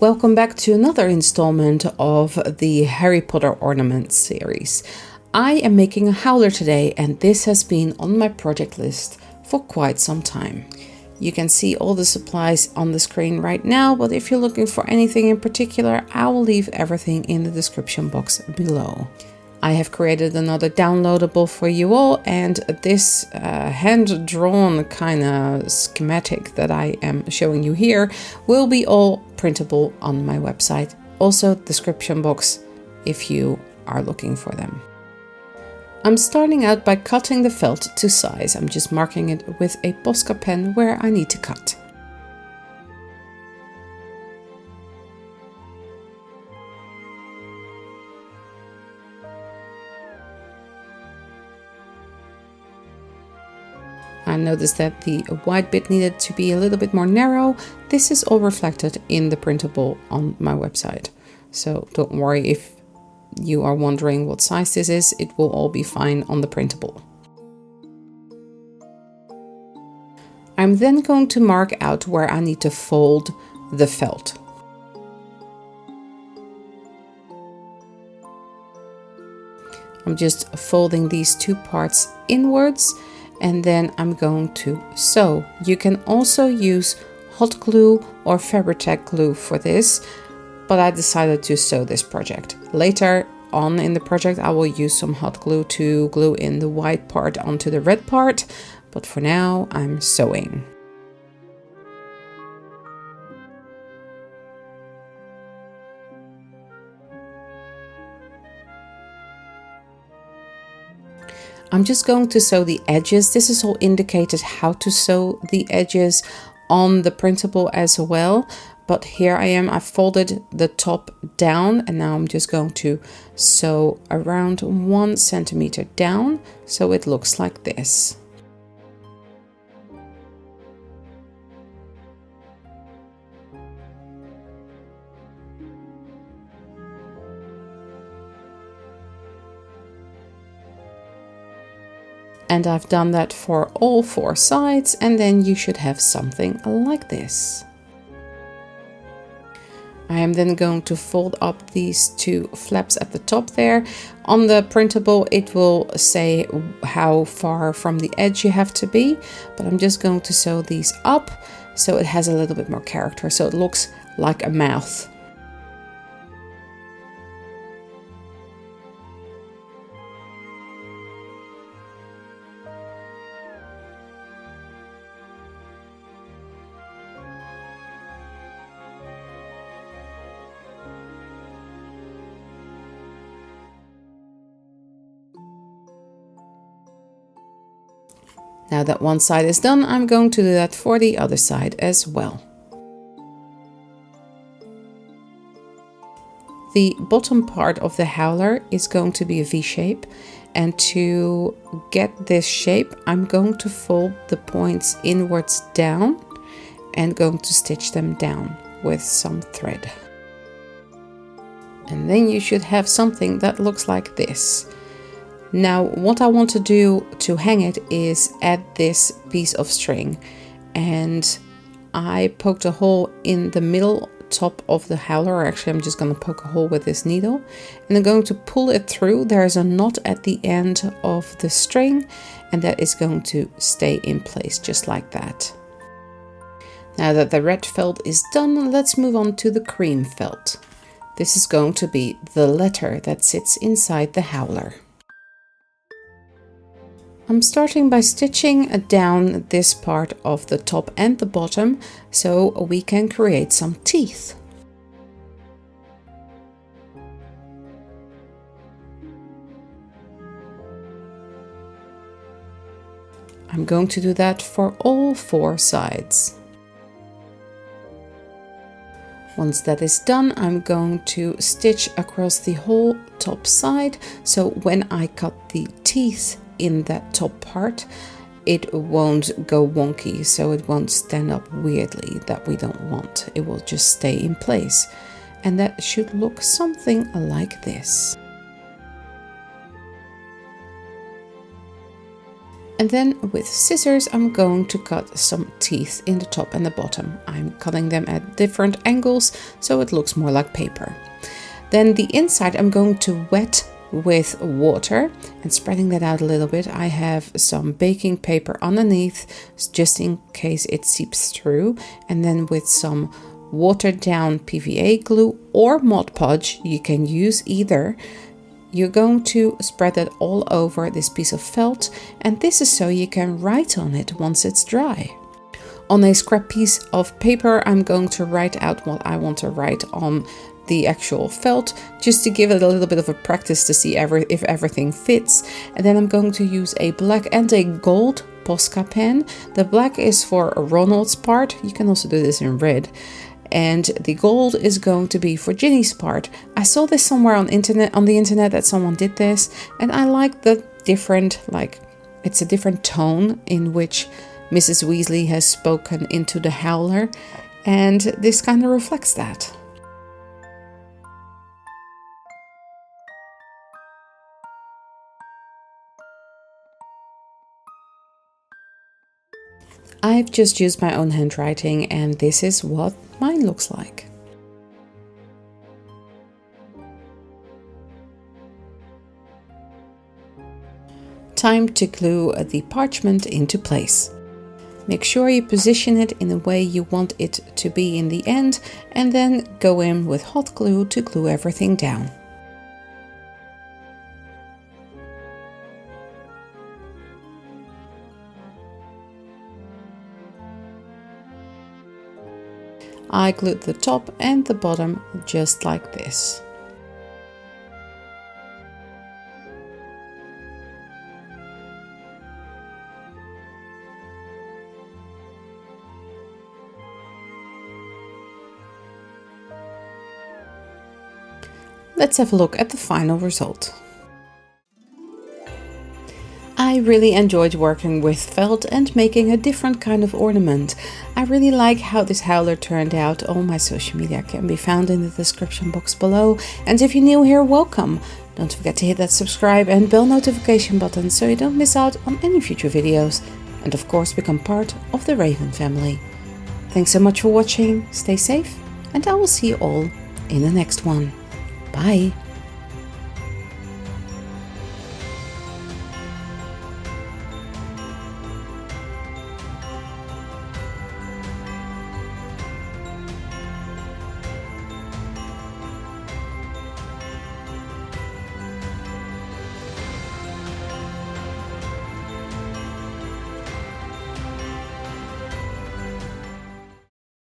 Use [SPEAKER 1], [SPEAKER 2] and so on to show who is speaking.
[SPEAKER 1] Welcome back to another installment of the Harry Potter Ornaments series. I am making a howler today, and this has been on my project list for quite some time. You can see all the supplies on the screen right now, but if you're looking for anything in particular, I will leave everything in the description box below. I have created another downloadable for you all, and this hand-drawn kind of schematic that I am showing you here will be all printable on my website. Also, description box if you are looking for them. I'm starting out by cutting the felt to size. I'm just marking it with a Posca pen where I need to cut. I noticed that the white bit needed to be a little bit more narrow. This is all reflected in the printable on my website. So don't worry if you are wondering what size this is, it will all be fine on the printable. I'm then going to mark out where I need to fold the felt. I'm just folding these two parts inwards, and then I'm going to sew. You can also use hot glue or Fabri-Tac glue for this, but I decided to sew this project. Later on in the project, I will use some hot glue to glue in the white part onto the red part, but for now I'm sewing. I'm just going to sew the edges. This is all indicated how to sew the edges on the printable as well. But here I am, I folded the top down, and now I'm just going to sew around 1 centimeter down so it looks like this. And I've done that for all 4 sides, and then you should have something like this. I am then going to fold up these 2 flaps at the top there. On the printable, it will say how far from the edge you have to be, but I'm just going to sew these up so it has a little bit more character, so it looks like a mouth. Now that one side is done, I'm going to do that for the other side as well. The bottom part of the howler is going to be a V shape, and to get this shape, I'm going to fold the points inwards down and going to stitch them down with some thread. And then you should have something that looks like this. Now, what I want to do to hang it is add this piece of string, and I poked a hole in the middle top of the howler, or actually I'm just going to poke a hole with this needle, and I'm going to pull it through. There's a knot at the end of the string, and that is going to stay in place just like that. Now that the red felt is done, let's move on to the cream felt. This is going to be the letter that sits inside the howler. I'm starting by stitching down this part of the top and the bottom so we can create some teeth. I'm going to do that for all 4 sides. Once that is done, I'm going to stitch across the whole top side, so when I cut the teeth in that top part, it won't go wonky, so it won't stand up weirdly, that we don't want. It will just stay in place, and that should look something like this. And then with scissors, I'm going to cut some teeth in the top and the bottom. I'm cutting them at different angles so it looks more like paper. Then the inside I'm going to wet with water and spreading that out a little bit. I have some baking paper underneath just in case it seeps through. And then with some watered down PVA glue or Mod Podge, you can use either. You're going to spread that all over this piece of felt, and this is so you can write on it once it's dry. On a scrap piece of paper, I'm going to write out what I want to write on the actual felt, just to give it a little bit of a practice to see if everything fits. And then I'm going to use a black and a gold Posca pen. The black is for Ronald's part. You can also do this in red. And the gold is going to be for Ginny's part. I saw this somewhere on the internet that someone did this, and I like the different, it's a different tone in which Mrs. Weasley has spoken into the howler, and this kind of reflects that. I've just used my own handwriting, and this is what mine looks like. Time to glue the parchment into place. Make sure you position it in the way you want it to be in the end, and then go in with hot glue to glue everything down. I glued the top and the bottom just like this. Let's have a look at the final result. I really enjoyed working with felt and making a different kind of ornament. I really like how this howler turned out. All my social media can be found in the description box below. And if you're new here, welcome. Don't forget to hit that subscribe and bell notification button so you don't miss out on any future videos. And of course, become part of the Raven family. Thanks so much for watching, stay safe, and I will see you all in the next one. Bye!